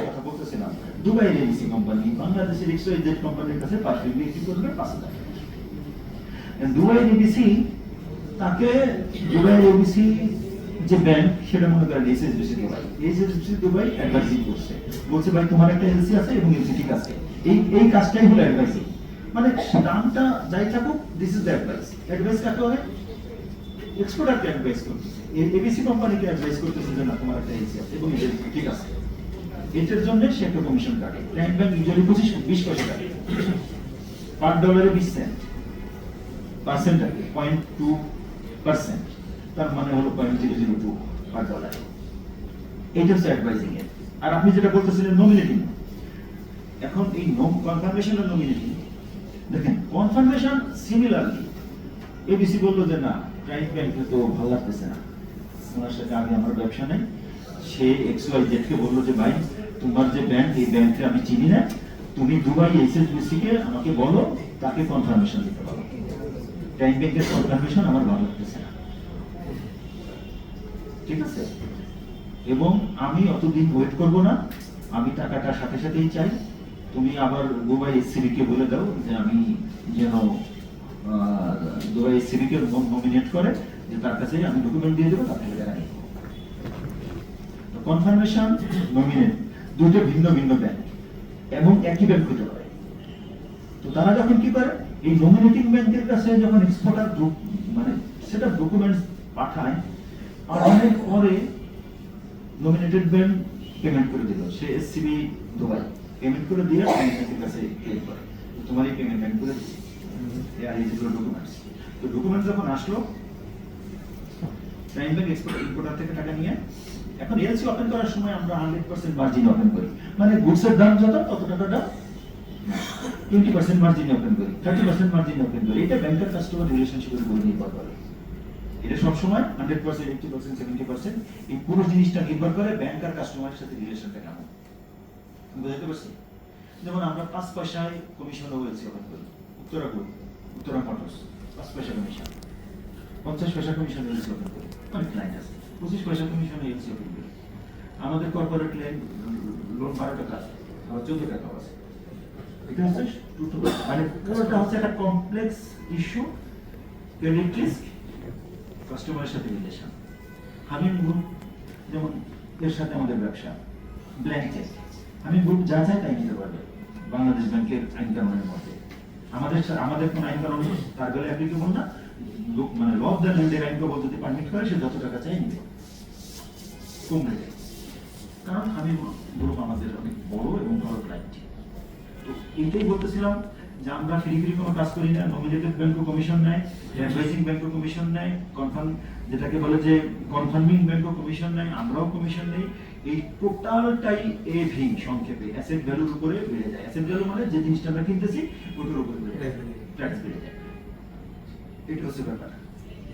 কথা বলতেছিলাম, Dubai ABC company বাংলাদেশের XYZ কোম্পানির কাছে পারফেক্টলি কি করবে 5,000 টাকা। দুবাই এবিসি তাকে দুবাই এবিসি যে ব্যাংক সেটা মনে করেন এইচএসবিসি দুবাই অ্যাডভাইজিং করছে, বলছে ভাই তোমার একটা এলসি আছে এবং এলসি ঠিক আছে, এই কাজটাই হলো অ্যাডভাইজিং। মানে দামটা যাই থাকুক, this is the advice. Advice কাকে হবে? এক্সপোর্টারকে অ্যাডভাইস করতেছে, এবিসি কোম্পানিকে অ্যাডভাইস করতেছে যে না তোমার একটা এলসি আছে এবং এটা ঠিক আছে। এটার জন্য সে একটা কমিশন কাটে। ব্যাংক ইউজুয়ালি 20 পয়সা কাটে, পার ডলারে 20 সেন্ট, পার্সেন্ট থাকে 0.2%, তার মানে হলো 0.002 পার ডলার। এটা হচ্ছে অ্যাডভাইজিং এর। আর আপনি যেটা বলতেছিলেন নমিনেটিং, এখন এই কনফার্মেশন আর নমিনেটিং দেখেন, কনফার্মেশন সিমিলারলি এবিসি বললো যে না প্রাইভেট ব্যাংকে তো ভালো লাগতেছে না, ওনার সাথে আগে আমার ব্যবসা নেই। সে XYZ কে বললো যে ভাই তোমার যে ব্যাংক, এই ব্যাংকে আমি চিনি না, তুমি দুবাই এইচএসবিসি কে আমাকে বলো, তাকে কনফার্মেশন দিতে পারো। প্রাইম ব্যাংকের কনফার্মেশন আমার ভালো লাগতেছে না, ঠিক আছে? এবং আমি অতদিন ওয়েট করব না, আমি টাকাটা সাথে সাথেই চাই। তুমি আবার দুবাই এসসিবি কে বলে দাও যে আমি যেন দুবাই এসসিবি কে নমিনেট করে, যে তার কাছে আমি ডকুমেন্ট দিয়ে দেবো, তার থেকে জানাই। কনফার্মেশন, নমিনেট দুটো ভিন্ন ভিন্ন ব্যাংক এবং একই ব্যাংক হতে পারে। তো তারা যখন কি করে, এই নমিনেটিং ব্যাংকের কাছে যখন এক্সপোর্টার মানে সেটা ডকুমেন্টস পাঠায়, পাঠানোর পরে নমিনেটেড ব্যাংক পেমেন্ট করে দিল, সে এসসিবি দুবাই পেমেন্ট করে দিয়ে ব্যাংকের কাছে ক্লেম করে তোমার এই পেমেন্ট ব্যাংক করে দিচ্ছি, এই যেগুলো ডকুমেন্টস। তো ডকুমেন্ট যখন আসলো, প্রাইম ব্যাংক ইম্পোর্টার থেকে টাকা নিয়ে, এখন এলসি ওপেন করার সময় আমরা 100% মার্জিন ওপেন করি, মানে গুডসের দাম যত তত টাকাটা 20% মার্জিন ওপেন করি, 30% মার্জিন ওপেন করি। এটা ব্যাংকের কাস্টমার রিলেশনশিপের উপর নির্ভর করে। এটা সব সময় 100%, 80%, 70% এই পুরো জিনিসটা নির্ভর করে ব্যাংক আর কাস্টমারের সাথে রিলেশনটা কেমন। বুঝতে পারছি? যেমন আমরা 5 পয়সায় কমিশন ওএলসি ওপেন করি, উত্তরা মোটরস 5 পয়সা কমিশন, 50 পয়সা কমিশন ওএলসি ওপেন করি, অনেক ক্লায়েন্ট আছে 25 পয়সা কমিশন ওএলসি ওপেন করি। আমাদের কর্পোরেট লোন 12 টাকা আছে, আবার 14 টাকা আছে। এটা হচ্ছে মানে পুরোটা হচ্ছে একটা কমপ্লেক্স ইস্যু, ক্রেডিট রিস্ক, কাস্টমারের সাথে রিলেশন। হামিম গ্রুপ যেমন এর সাথে আমাদের ব্যবসা, ব্ল্যাঙ্ক চেক, হামিম গ্রুপ যা চায় তাই নিতে পারবে বাংলাদেশ ব্যাংকের আইন কানুনের মধ্যে। আমাদের কোন আইন কানুন তার বেলায় অ্যাপ্লিকেবল না, মানে ল অফ দ্য ল্যান্ডের আইন যদি পারমিট করে, সে যত টাকা চাই নিবে কম রেটে, কারণ হামিম গ্রুপ আমাদের অনেক বড় এবং ভালো ক্লায়েন্ট। তো এইটাই বলতেছিলাম যে আমরা ফ্রি কোনো কাজ করি না। নমিনেটেড ব্যাংকও কমিশন নেয়, অ্যাডভাইজিং ব্যাংকও কমিশন নেয়, কনফার্ম যেটাকে বলে যে কনফার্মিং ব্যাংকও কমিশন নেয়, আমরাও কমিশন নেই। এই টোটালটাই এভি, সংক্ষেপে অ্যাসেট ভ্যালুর উপরে বেড়ে যায়। অ্যাসেট ভ্যালু মানে যে জিনিসটা আমরা কিনতেছি ওটার উপরে বেড়ে যায়, ট্যাক্স বেড়ে যায়। এটা হচ্ছে ব্যাপার।